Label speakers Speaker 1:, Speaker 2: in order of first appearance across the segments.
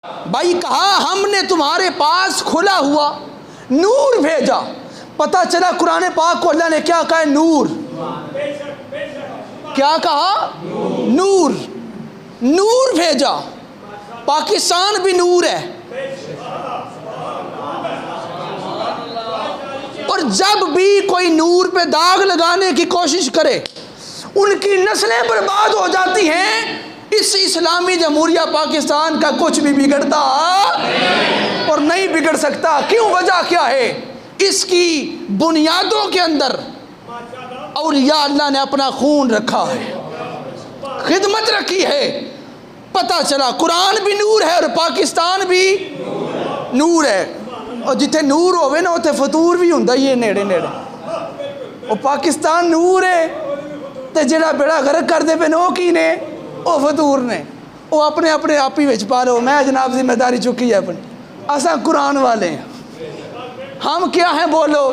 Speaker 1: بھائی کہا ہم نے تمہارے پاس کھلا ہوا نور بھیجا. پتہ چلا قرآن پاک کو اللہ نے کیا کہا ہے؟ نور. کیا کہا؟ نور. نور بھیجا. پاکستان بھی نور ہے. اور جب بھی کوئی نور پہ داغ لگانے کی کوشش کرے ان کی نسلیں برباد ہو جاتی ہیں. اس اسلامی جمہوریہ پاکستان کا کچھ بھی بگڑتا اور نہیں بگڑ سکتا. کیوں؟ وجہ کیا ہے؟ اس کی بنیادوں کے اندر اولیاء اللہ نے اپنا خون رکھا ہے، خدمت رکھی ہے. پتہ چلا قرآن بھی نور ہے اور پاکستان بھی نور ہے. اور جتنے نور ہوئے نا اتنے فطور بھی ہوں یہ نیڑے نیڑے. اور پاکستان نور ہے تو جڑا بیڑا غرق کر دے پہ نو کی نے وہ فطور نے وہ اپنے اپنے آپ ہی وچ پا لو. میں جناب ذمہ داری چکی ہے اپنی. اساں قرآن والے ہیں. ہم کیا ہیں؟ بولو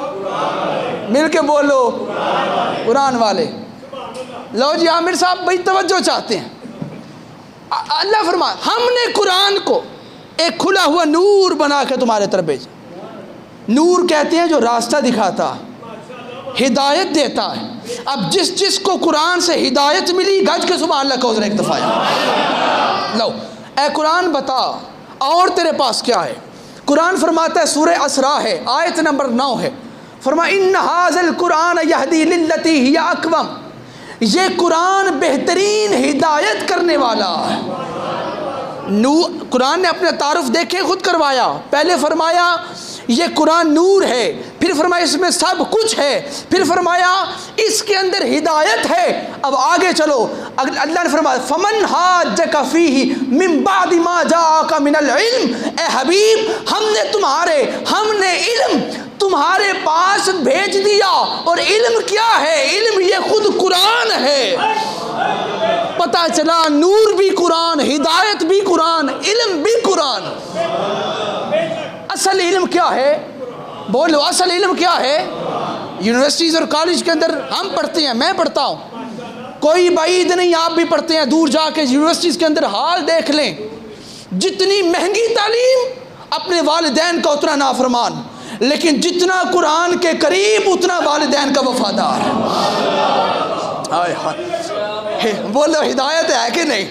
Speaker 1: مل کے بولو. قرآن والے. لو جی عامر صاحب بھائی توجہ چاہتے ہیں. اللہ فرمایا ہم نے قرآن کو ایک کھلا ہوا نور بنا کے تمہارے طرف بھیجا. نور کہتے ہیں جو راستہ دکھاتا ہے، ہدایت دیتا ہے. اب جس کو قرآن سے ہدایت ملی گج کے سبحان اللہ کا عذر ایک دفعہ. لو اے قرآن بتا اور تیرے پاس کیا ہے؟ قرآن فرماتا ہے سورہ اسراء ہے آیت نمبر 9 ہے. فرمایا ان ھذا القرآن یہدی للتی ہی اقوم. یہ قرآن بہترین ہدایت کرنے والا ہے. قرآن نے اپنے تعارف دیکھے خود کروایا. پہلے فرمایا یہ قرآن نور ہے، پھر فرمایا اس میں سب کچھ ہے، پھر فرمایا اس کے اندر ہدایت ہے. اب آگے چلو اللہ نے فرمایا فمن حاجک فیہ من بعد ما جاءک من العلم. اے حبیب ہم نے علم تمہارے پاس بھیج دیا. اور علم کیا ہے؟ علم یہ خود قرآن ہے. پتہ چلا نور بھی قرآن، ہدایت بھی قرآن، علم بھی قرآن. اصل علم کیا ہے؟ بولو اصل علم کیا ہے؟ یونیورسٹیز اور کالج کے اندر ہم پڑھتے ہیں، میں پڑھتا ہوں، کوئی بعید نہیں آپ بھی پڑھتے ہیں. دور جا کے یونیورسٹیز کے اندر حال دیکھ لیں. جتنی مہنگی تعلیم اپنے والدین کا اتنا نافرمان، لیکن جتنا قرآن کے قریب اتنا والدین کا وفادار. بولو ہدایت ہے کہ نہیں؟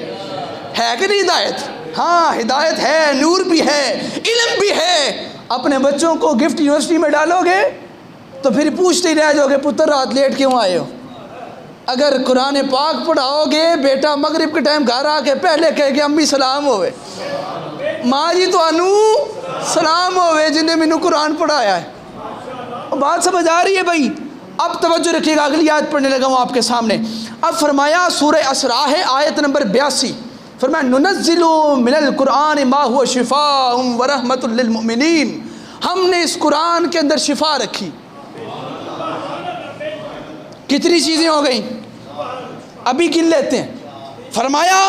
Speaker 1: ہے کہ نہیں ہدایت؟ ہاں ہدایت ہے، نور بھی ہے، علم بھی ہے. اپنے بچوں کو گفٹ یونیورسٹی میں ڈالو گے تو پھر پوچھتے ہی رہ جاؤ گے پتر رات لیٹ کیوں آئے ہو. اگر قرآن پاک پڑھاؤ گے بیٹا مغرب کے ٹائم گھر آ کے پہلے کہے کہ امی سلام ہوئے، ماں جی تو انو سلام ہوئے جنہیں مینو قرآن پڑھایا ہے. بات سمجھ آ رہی ہے بھائی؟ اب توجہ رکھیے گا، اگلی آیت پڑھنے لگا ہوں آپ کے سامنے. اب فرمایا سورہ اسراء ہے آیت نمبر 82. فرمایا ننزل من القرآن ما هو شفاء ورحمۃ للمؤمنین. ہم نے اس قرآن کے اندر شفا رکھی. کتنی چیزیں ہو گئیں؟ ابھی گن لیتے ہیں. فرمایا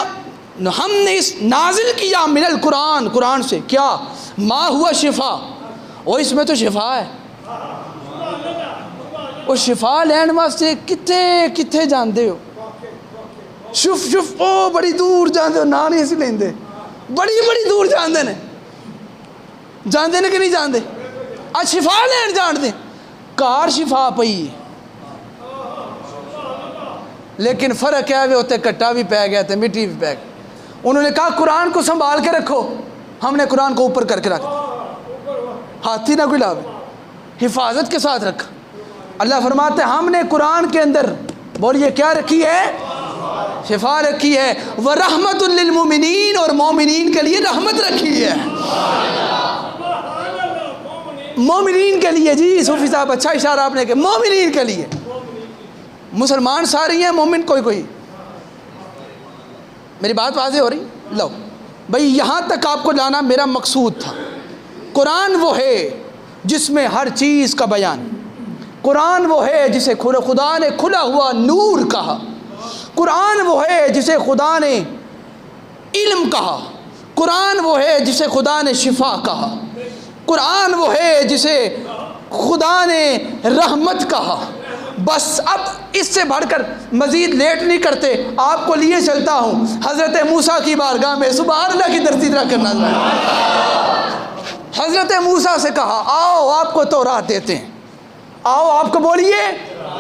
Speaker 1: ہم نے اس نازل کیا من القرآن، قرآن سے کیا؟ ما ہوا شفا. وہ اس میں تو شفا ہے. وہ شفا لین واسطے کتنے جاندے ہو؟ شف او بڑی دور جاندے ہو، نہ نہیں اسی لیندے، بڑی دور جاندے نے کہ نہیں جاندے؟ آج شفا لین جان دیں کار شفا پئی، لیکن فرق ہے وہ ہوتے کٹا بھی پہ گیا تھے مٹی بھی پہ گئی. انہوں نے کہا قرآن کو سنبھال کے رکھو. ہم نے قرآن کو اوپر کر کے رکھا، ہاتھی نہ کوئی لاوے، حفاظت کے ساتھ رکھا. اللہ فرماتے ہیں ہم نے قرآن کے اندر بولیے کیا رکھی ہے؟ شفا رکھی ہے. وَرَحْمَةٌ لِّلْمُؤْمِنِينَ، اور مومنین کے لیے رحمت رکھی ہے. مومنین کے لیے. جی صوفی صاحب اچھا اشارہ آپ نے کہ مومنین کے لیے. مسلمان ساری ہیں، مومن کوئی. میری بات واضح ہو رہی؟ لو بھائی یہاں تک آپ کو لانا میرا مقصود تھا. قرآن وہ ہے جس میں ہر چیز کا بیان. قرآن وہ ہے جسے خدا نے کھلا ہوا نور کہا. قرآن وہ ہے جسے خدا نے علم کہا. قرآن وہ ہے جسے خدا نے شفا کہا. قرآن وہ ہے جسے خدا نے رحمت کہا. بس اب اس سے بڑھ کر مزید لیٹ نہیں کرتے، آپ کو لیے چلتا ہوں حضرت موسیٰ کی بارگاہ میں۔ سبحان اللہ کی دھرتی طرح کرنا۔ حضرت موسیٰ سے کہا آؤ آپ کو تورات دیتے ہیں، آؤ آپ کو بولیے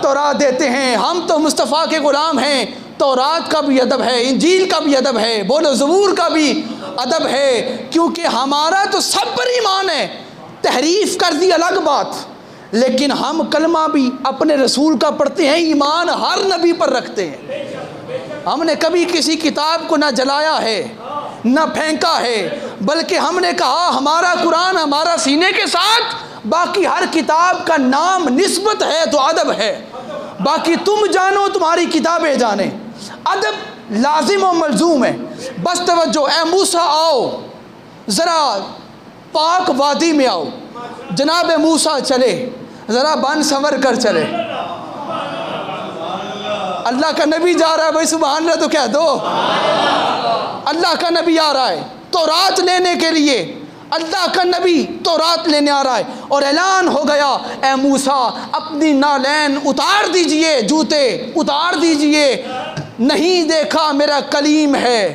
Speaker 1: تورات دیتے ہیں، ہم تو مصطفیٰ کے غلام ہیں، تورات کا بھی ادب ہے، انجیل کا بھی ادب ہے، بولو زبور کا بھی ادب ہے، کیونکہ ہمارا تو سب پر ایمان ہے، تحریف کر دی الگ بات، لیکن ہم کلمہ بھی اپنے رسول کا پڑھتے ہیں، ایمان ہر نبی پر رکھتے ہیں۔ ہم نے کبھی کسی کتاب کو نہ جلایا ہے نہ پھینکا ہے، بلکہ ہم نے کہا ہمارا قرآن ہمارا سینے کے ساتھ، باقی ہر کتاب کا نام نسبت ہے تو ادب ہے، باقی تم جانو تمہاری کتابیں جانیں، ادب لازم و ملزوم ہے۔ بس توجہ، اے موسیٰ آؤ ذرا پاک وادی میں آؤ۔ جناب موسیٰ چلے، ذرا بن سنور کر چلے، اللہ کا نبی جا رہا ہے بھائی، سبحان اللہ تو کہہ دو، اللہ کا نبی آ رہا ہے تورات لینے کے لیے، اللہ کا نبی تورات لینے آ رہا ہے، اور اعلان ہو گیا اے موسیٰ اپنی نالین اتار دیجئے، جوتے اتار دیجئے، نہیں دیکھا میرا کلیم ہے،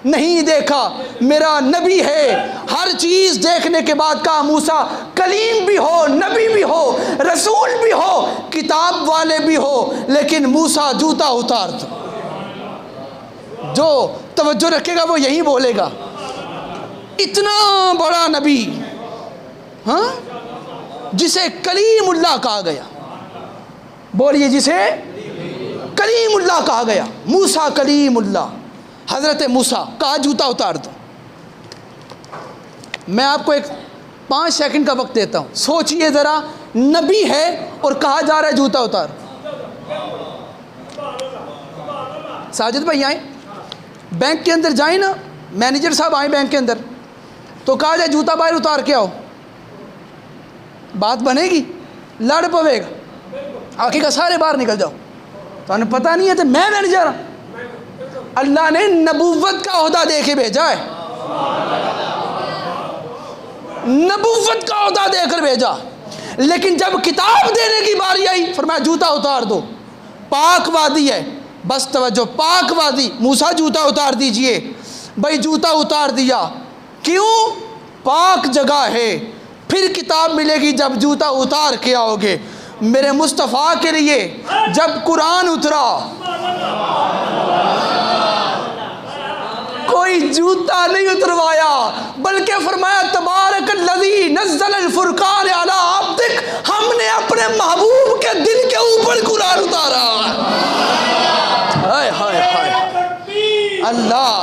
Speaker 1: نہیں دیکھا میرا نبی ہے۔ ہر چیز دیکھنے کے بعد کہا موسیٰ کلیم بھی ہو، نبی بھی ہو، رسول بھی ہو، کتاب والے بھی ہو، لیکن موسیٰ جوتا اتار دو۔ جو توجہ رکھے گا وہ یہی بولے گا، اتنا بڑا نبی، ہاں، جسے کلیم اللہ کہا گیا، بولیے جسے کلیم اللہ کہا گیا، موسیٰ کلیم اللہ، حضرت موسیٰ کہا جوتا اتار دو۔ میں آپ کو ایک 5 سیکنڈ کا وقت دیتا ہوں، سوچئے ذرا، نبی ہے اور کہا جا رہا ہے جوتا اتار۔ ساجد بھائی آئیں، بینک کے اندر جائیں نا، مینیجر صاحب آئیں بینک کے اندر، تو کہا جائے جوتا باہر اتار کے آؤ، بات بنے گی؟ لڑ پوے گا، آخر کا سارے باہر نکل جاؤ، تو انہیں پتہ نہیں ہے تو میں مینیجر ہوں۔ اللہ نے نبوت کا عہدہ دے کے بھیجا ہے، نبوت کا عہدہ دے کر بھیجا، لیکن جب کتاب دینے کی باری آئی فرمایا جوتا اتار دو، پاک وادی ہے، بس توجہ، پاک وادی، موسیٰ جوتا اتار دیجئے، بھائی جوتا اتار دیا، کیوں؟ پاک جگہ ہے، پھر کتاب ملے گی جب جوتا اتار کے آؤ گے۔ میرے مصطفیٰ کے لیے جب قرآن اترا کوئی جوتا نہیں اتروایا، بلکہ فرمایا تبارک الذی نزل الفرقان علی عبدک، ہم نے اپنے محبوب کے دل کے اوپر قرآن اتارا۔ ہائے ہائے ہائے، اللہ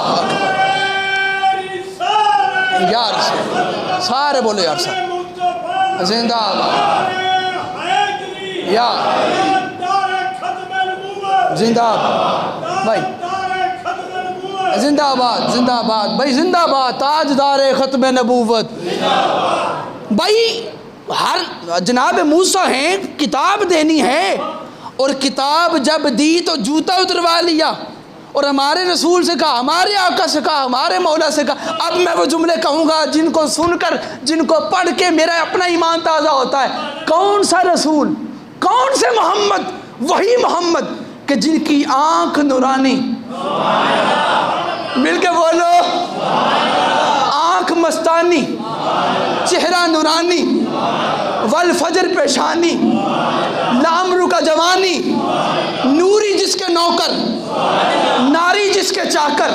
Speaker 1: یار سارے بولو یار صاحب زندہ آباد، یا زندہ آباد بھائی، زندہ آباد، زندہ آباد بھائی، زندہ آباد، تاجدار ختم نبوت بھائی۔ ہر جناب موسیٰ ہیں، کتاب دینی ہے، اور کتاب جب دی تو جوتا اتروا لیا، اور ہمارے رسول سے کہا، ہمارے آقا سے کہا، ہمارے مولا سے کہا۔ اب میں وہ جملے کہوں گا جن کو سن کر، جن کو پڑھ کے میرا اپنا ایمان تازہ ہوتا ہے۔ کون سا رسول، کون سے محمد؟ وہی محمد کہ جن کی آنکھ نورانی، مل کے بولو، آنکھ مستانی، چہرہ نورانی، والفجر پیشانی، لامرو کا جوانی، نوری جس کے نوکر، ناری جس کے چاکر،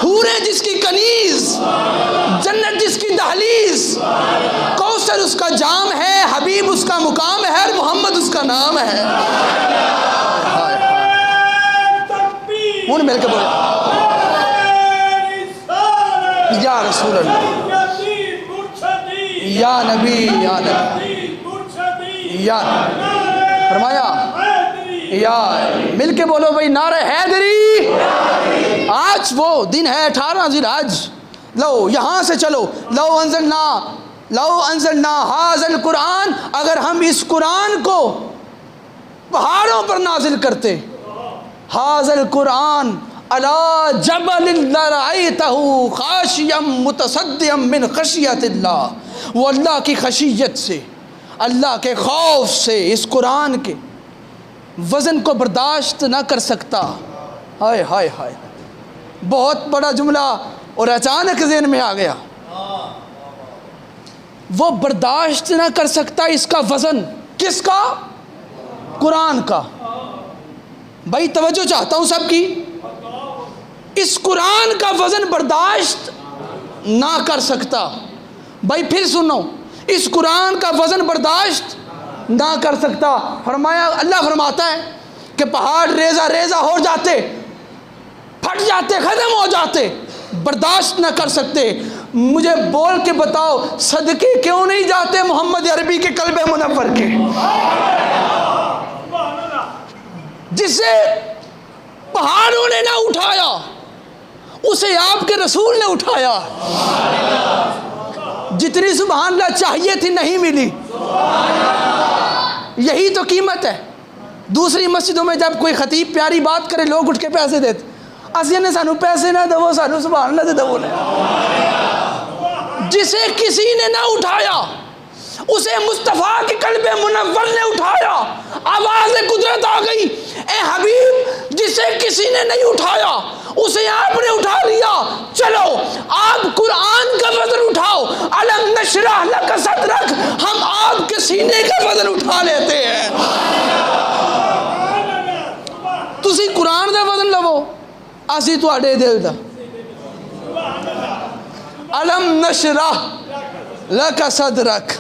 Speaker 1: حوریں جس کی کنیز، جنت جس کی دہلیز، کوثر اس کا جام ہے، حبیب اس کا مقام ہے، اور محمد اس کا نام ہے۔ ان مل کے بولو یا رسول اللہ، یا نبی، یا نبی، یا فرمایا، یا مل کے بولو بھائی نعرہ حیدری۔ آج وہ دن ہے 18 ذی الحج، لو یہاں سے چلو، لو انزلنا ھذا القرآن، اگر ہم اس قرآن کو پہاڑوں پر نازل کرتے، ھذا القرآن علی جبل لرأیتہ خاشعا متصدعا من خشیۃ اللہ، وہ اللہ کی خشیت سے، اللہ کے خوف سے اس قرآن کے وزن کو برداشت نہ کر سکتا. ہائے ہائے ہائے، بہت بڑا جملہ اور اچانک ذہن میں آ گیا. وہ برداشت نہ کر سکتا اس کا وزن. کس کا؟ قرآن کا. بھائی توجہ چاہتا ہوں سب کی. اس قرآن کا وزن برداشت نہ کر سکتا. بھائی پھر سنو، اس قرآن کا وزن برداشت نہ کر سکتا. فرمایا، اللہ فرماتا ہے کہ پہاڑ ریزہ ریزہ ہو جاتے، پھٹ جاتے، ختم ہو جاتے، برداشت نہ کر سکتے. مجھے بول کے بتاؤ، صدقے کیوں نہیں جاتے محمد عربی کے قلب منور کے، جسے پہاڑوں نے نہ اٹھایا، اسے آپ کے رسول نے اٹھایا. جتنی سبحان اللہ چاہیے تھی نہیں ملی. یہی تو قیمت ہے. دوسری مسجدوں میں جب کوئی خطیب پیاری بات کرے لوگ اٹھ کے پیسے دیتے. اسی نے سانو پیسے نہ دو، سانو سبحان اللہ دے دو. جسے کسی نے نہ اٹھایا اسے مصطفیٰ کے قلب منور نے اٹھایا. آواز قدرت آ گئی، اے حبیب جسے کسی نے نہیں اٹھایا اسے آپ نے اٹھا لیا. چلو آپ قرآن کا وزن اٹھاؤ. الم نشرح لک صدرک، ہم آپ کے سینے کا وزن اٹھا لیتے ہیں. تسی قرآن دا وزن لو، اسی تواڈے دل دا. الم نشرح لک صدرک.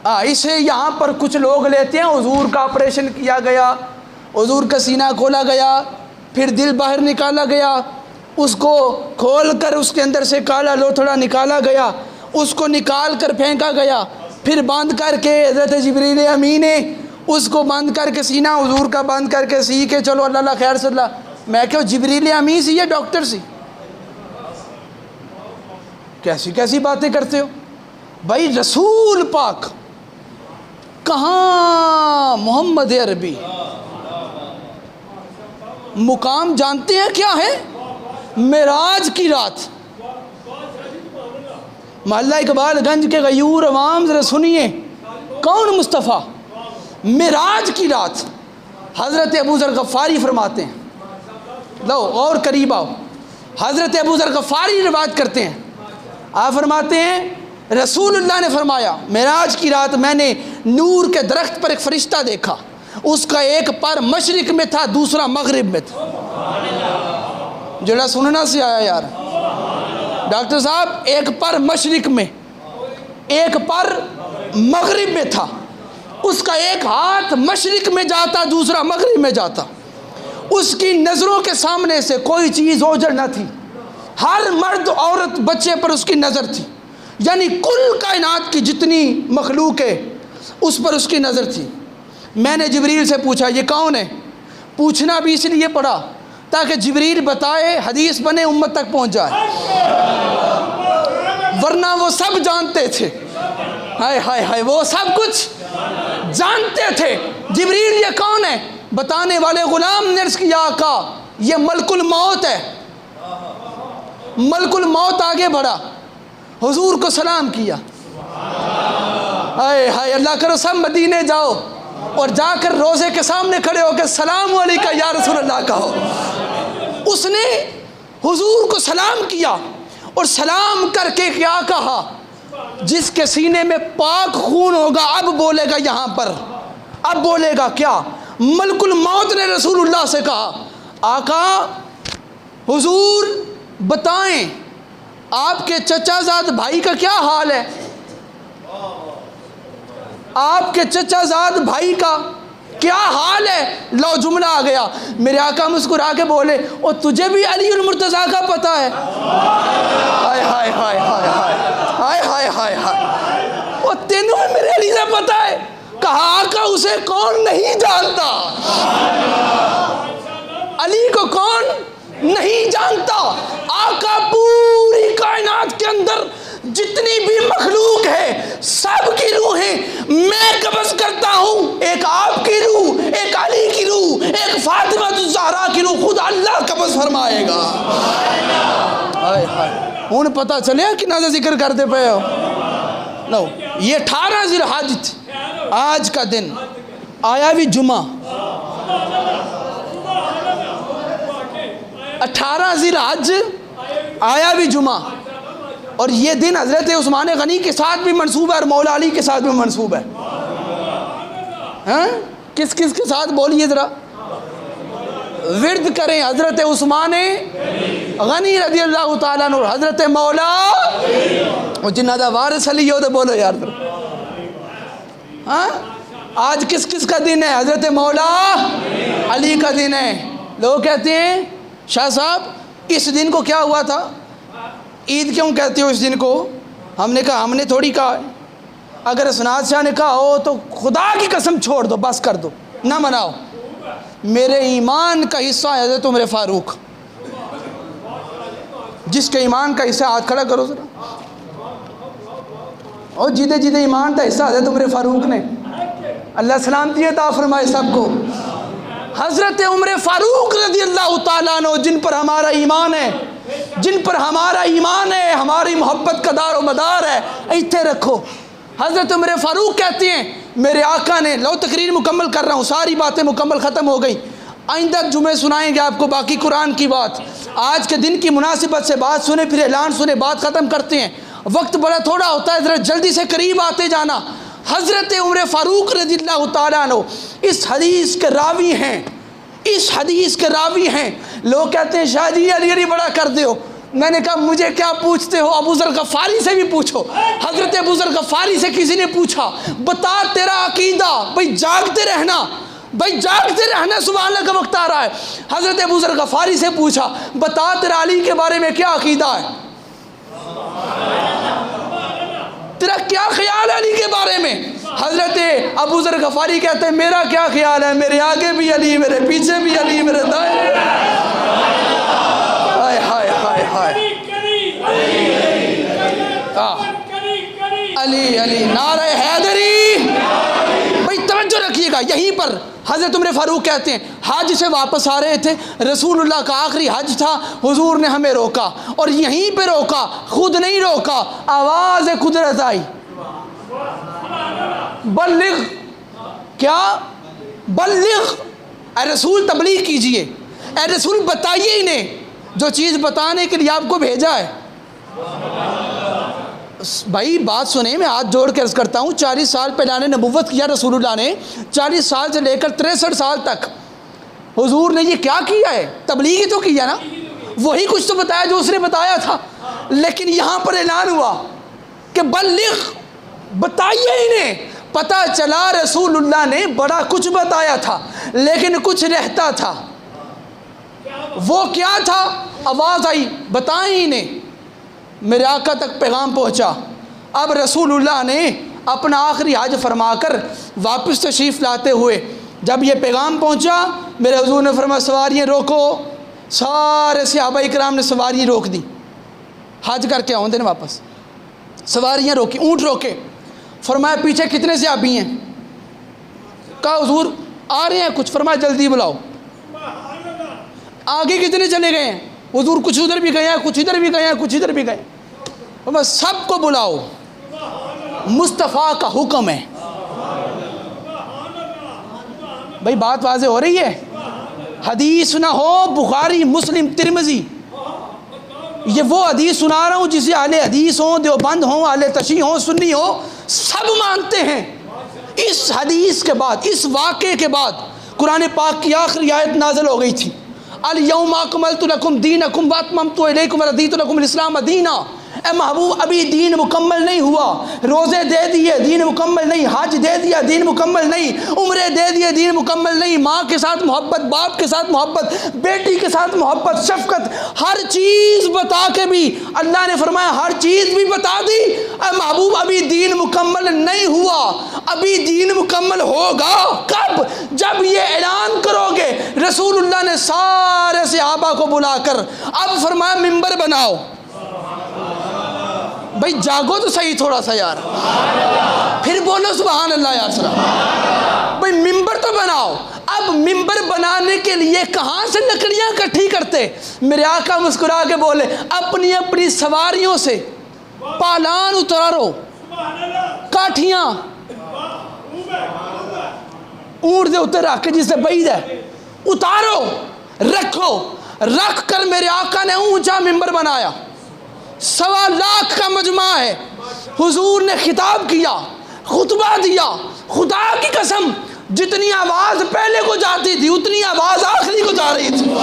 Speaker 1: اسے یہاں پر کچھ لوگ لیتے ہیں، حضور کا آپریشن کیا گیا، حضور کا سینہ کھولا گیا، پھر دل باہر نکالا گیا، اس کو کھول کر اس کے اندر سے کالا لوتھڑا نکالا گیا، اس کو نکال کر پھینکا گیا، پھر بند کر کے حضرت جبریل امین نے اس کو بند کر کے سینہ حضور کا بند کر کے سی کے چلو اللہ خیر صلی اللہ. میں کہوں جبریل امین سی یا ڈاکٹر سی؟ کیسی کیسی باتیں کرتے ہو بھائی. رسول پاک کہاں محمد عربی مقام جانتے ہیں کیا ہے؟ معراج کی رات. محلہ اقبال گنج کے غیور عوام ذرا سنیے، کون مصطفیٰ؟ معراج کی رات. حضرت ابو ذر غفاری فرماتے ہیں، لو اور قریب آؤ. حضرت ابو ذر غفاری روایت کرتے ہیں، آپ فرماتے ہیں رسول اللہ نے فرمایا معراج کی رات میں نے نور کے درخت پر ایک فرشتہ دیکھا، اس کا ایک پر مشرق میں تھا دوسرا مغرب میں تھا. جڑا سننا سے آیا یار ڈاکٹر صاحب، ایک پر مشرق میں ایک پر مغرب میں تھا، اس کا ایک ہاتھ مشرق میں جاتا دوسرا مغرب میں جاتا. اس کی نظروں کے سامنے سے کوئی چیز اوجھل نہ تھی، ہر مرد عورت بچے پر اس کی نظر تھی، یعنی کل کائنات کی جتنی مخلوق ہے اس پر اس کی نظر تھی. میں نے جبریل سے پوچھا یہ کون ہے؟ پوچھنا بھی اس لیے پڑا تاکہ جبریل بتائے، حدیث بنے، امت تک پہنچ جائے، ورنہ وہ سب جانتے تھے. ہائے ہائے ہائے، وہ سب کچھ جانتے تھے. جبریل یہ کون ہے؟ بتانے والے غلام نے عرض کیا آقا یہ ملک الموت ہے. ملک الموت آگے بڑھا، حضور کو سلام کیا. ہائے ہائے، اللہ کرو سب مدینے جاؤ اور جا کر روزے کے سامنے کھڑے ہو کے السلام علیکم یا رسول اللہ کہو. اس نے حضور کو سلام کیا اور سلام کر کے کیا کہا؟ جس کے سینے میں پاک خون ہوگا اب بولے گا. یہاں پر اب بولے گا کیا؟ ملک الموت نے رسول اللہ سے کہا آقا حضور بتائیں آپ کے چچا زاد بھائی کا کیا حال ہے؟ آپ کے چچا زاد بھائی کا کیا حال ہے؟ لو جملہ آ گیا. میرے آقا مسکرا کے بولے اور تجھے بھی علی المرتضیٰ کا پتہ ہے؟ ہائے ہائے ہائے ہائے ہائے ہائے ہائے ہائے، اور تینوں میرے علی سے پتہ ہے؟ کہا آقا اسے کون نہیں جانتا؟ علی کو کون نہیں جانتا؟ آقا پوری کائنات کے اندر جتنی بھی مخلوق ہے سب کی روحیں میں قبض کرتا ہوں. ایک آپ کی روح، ایک علی کی روح، ایک فاطمہ الزہرا کی روح خود اللہ قبض فرمائے گا. ہوں پتہ چلے کنہ سے ذکر کرتے پے ہو. لو یہ 18 ذی الحج آج کا دن آیا بھی جمعہ 18 ذی الحج آیا بھی جمعہ، اور یہ دن حضرت عثمان غنی کے ساتھ بھی منسوب ہے اور مولا علی کے ساتھ بھی منسوب ہے. ہاں کس کس کے ساتھ بولیے ذرا. ورد کریں حضرت عثمان غنی رضی اللہ تعالیٰ عنہ، حضرت مولا اور جنہ دا وارث علی ہو تو بولو یار. ہاں آج کس کس کا دن ہے؟ حضرت مولا علی کا دن ہے. لوگ کہتے ہیں شاہ صاحب اس دن کو کیا ہوا تھا؟ عید کیوں کہتے ہو اس دن کو؟ ہم نے کہا ہم نے تھوڑی کہا ہے. اگر اسناد شاہ نے کہا ہو تو خدا کی قسم چھوڑ دو، بس کر دو، نہ مناؤ. میرے ایمان کا حصہ ہے حضرت عمر فاروق. جس کے ایمان کا حصہ ہاتھ کھڑا کرو ذرا. اور جیتے جیتے ایمان کا حصہ حضرت عمر فاروق نے. اللہ سلامتی عطا فرمائے سب کو. حضرت عمر فاروق رضی اللہ تعالیٰ عنہ جن پر ہمارا ایمان ہے، جن پر ہمارا ایمان ہے، ہماری محبت کا دار و مدار ہے، ایتھے رکھو. حضرت عمر فاروق کہتے ہیں میرے آقا نے، لو تقریر مکمل کر رہا ہوں، ساری باتیں مکمل ختم ہو گئی، آئندہ جمعے سنائیں گے آپ کو باقی قرآن کی بات. آج کے دن کی مناسبت سے بات سنیں، پھر اعلان سنیں، بات ختم کرتے ہیں. وقت بڑا تھوڑا ہوتا ہے، ذرا جلدی سے قریب آتے جانا. حضرت عمر فاروق رضی اللہ تعالیٰ عنہ اس حدیث کے راوی ہیں، اس حدیث کے راوی ہیں. لوگ کہتے ہیں شاہ جی علی علی بڑا کر دے ہو. میں نے کہا مجھے کیا پوچھتے ہو، ابو ذر غفاری سے بھی پوچھو. حضرت ابو ذر غفاری سے کسی نے پوچھا بتا تیرا عقیدہ، بھئی جاگتے رہنا، بھئی جاگتے رہنا، سبحان اللہ کا وقت آ رہا ہے. حضرت ابو ذر غفاری سے پوچھا بتا تیرا علی کے بارے میں کیا عقیدہ ہے، تیرا کیا خیال ہے علی کے بارے میں؟ حضرت ابو ذر غفاری کہتے ہیں میرا کیا خیال ہے، میرے آگے بھی علی، میرے پیچھے بھی علی، میرے دائیں. ہائے ہائے ہائے ہائے، علی علی، نعرہ حیدری. بھئی توجہ رکھیے گا، یہیں پر حضرت عمر فاروق کہتے ہیں حج سے واپس آ رہے تھے، رسول اللہ کا آخری حج تھا، حضور نے ہمیں روکا، اور یہیں پہ روکا، خود نہیں روکا، آواز قدرت آئی بلغ. کیا بلغ؟ اے رسول تبلیغ کیجئے، اے رسول بتائیے انہیں جو چیز بتانے کے لیے آپ کو بھیجا ہے. بھائی بات سنیں، میں ہاتھ جوڑ کے عرض کرتا ہوں، 40 سال پہلے نبوت کیا رسول اللہ نے، 40 سال سے لے کر 63 سال تک حضور نے یہ کیا کیا ہے؟ تبلیغ ہی تو کیا نا، وہی کچھ تو بتایا جو اس نے بتایا تھا. لیکن یہاں پر اعلان ہوا کہ بلغ، بتائیے انہیں. پتہ چلا رسول اللہ نے بڑا کچھ بتایا تھا لیکن کچھ رہتا تھا. وہ کیا تھا؟ آواز آئی بتائیں انہیں. میرے آقا تک پیغام پہنچا. اب رسول اللہ نے اپنا آخری حج فرما کر واپس تشریف لاتے ہوئے جب یہ پیغام پہنچا، میرے حضور نے فرمایا سواریاں روکو. سارے صحابہ اکرام نے سواریاں روک دی، حج کر کے آؤں دن واپس. سواریاں روکی، اونٹ روکے. فرمایا پیچھے کتنے صحابی ہیں؟ کہا حضور آ رہے ہیں کچھ. فرمایا جلدی بلاؤ. آگے کتنے چلے گئے ہیں؟ حضور کچھ ادھر بھی گئے ہیں، کچھ ادھر بھی گئے ہیں، کچھ ادھر بھی گئے. فرمایا سب کو بلاؤ، مصطفیٰ کا حکم ہے. بھائی بات واضح ہو رہی ہے. حدیث نہ ہو بخاری مسلم ترمذی، یہ وہ حدیث سنا رہا ہوں جسے اہل حدیث ہوں، دیوبند ہوں، اہل تشیع ہوں، سنی ہوں، سب مانتے ہیں. اس حدیث کے بعد، اس واقعے کے بعد قرآن پاک کی آخری آیت نازل ہو گئی تھی، الیوم اکملت لکم دینکم واتممت علیکم ورضیت لکم الاسلام دینا. اے محبوب ابھی دین مکمل نہیں ہوا. روزے دے دیے، دین مکمل نہیں. حج دے دیا، دین مکمل نہیں. عمرے دے دیے، دین مکمل نہیں. ماں کے ساتھ محبت، باپ کے ساتھ محبت، بیٹی کے ساتھ محبت، شفقت، ہر چیز بتا کے بھی اللہ نے فرمایا ہر چیز بھی بتا دی. اے محبوب ابھی دین مکمل نہیں ہوا. ابھی دین مکمل ہوگا کب؟ جب یہ اعلان کرو گے. رسول اللہ نے سارے صحابہ کو بلا کر اب فرمایا ممبر بناؤ. بھائی جاگو تو صحیح تھوڑا سا یار، پھر بولو سبحان اللہ یار سلام. بھائی ممبر تو بناؤ. اب ممبر بنانے کے لیے کہاں سے لکڑیاں اکٹھی کرتے؟ میرے آقا مسکرا کے بولے اپنی اپنی سواریوں سے پالان اتارو، کاٹھیاں اونٹ دے اتر رکھ کے جس سے بعید ہے اتارو، رکھو۔ رکھ کر میرے آقا نے اونچا ممبر بنایا، 1.25 لاکھ کا مجمع ہے، حضور نے خطاب کیا، خطبہ دیا۔ خدا کی قسم جتنی آواز پہلے کو جاتی تھی اتنی آواز آخری کو جا رہی تھی۔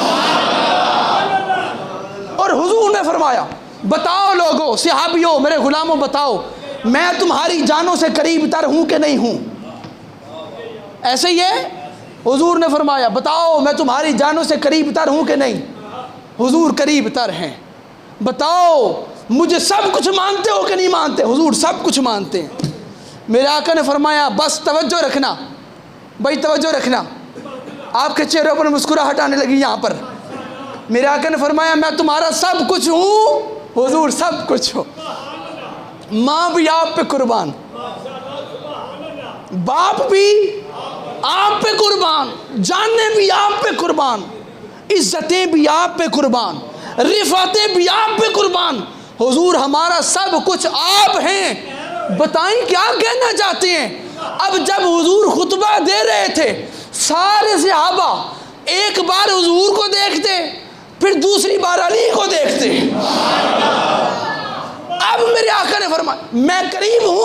Speaker 1: اور حضور نے فرمایا بتاؤ لوگوں، صحابیوں، میرے غلاموں، بتاؤ میں تمہاری جانوں سے قریب تر ہوں کہ نہیں ہوں؟ ایسے ہی ہے؟ حضور نے فرمایا بتاؤ میں تمہاری جانوں سے قریب تر ہوں کہ نہیں؟ حضور قریب تر ہیں۔ بتاؤ مجھے سب کچھ مانتے ہو کہ نہیں مانتے؟ حضور سب کچھ مانتے ہیں۔ میرے آقا نے فرمایا بس توجہ رکھنا بھائی، توجہ رکھنا۔ آپ کے چہروں پر مسکراہٹ آنے لگی یہاں پر۔ میرے آقا نے فرمایا میں تمہارا سب کچھ ہوں؟ حضور سب کچھ ہو۔ ماں بھی آپ پہ قربان، باپ بھی آپ پہ قربان، جانیں بھی آپ پہ قربان، عزتیں بھی آپ پہ قربان، رفعتیں بھی آپ پہ قربان۔ حضور ہمارا سب کچھ آپ ہیں۔ بتائیں کیا کہنا چاہتے ہیں؟ اب جب حضور خطبہ دے رہے تھے سارے صحابہ ایک بار حضور کو دیکھتے، پھر دوسری بار علی کو دیکھتے۔ اب میرے آقا نے فرمایا میں قریب ہوں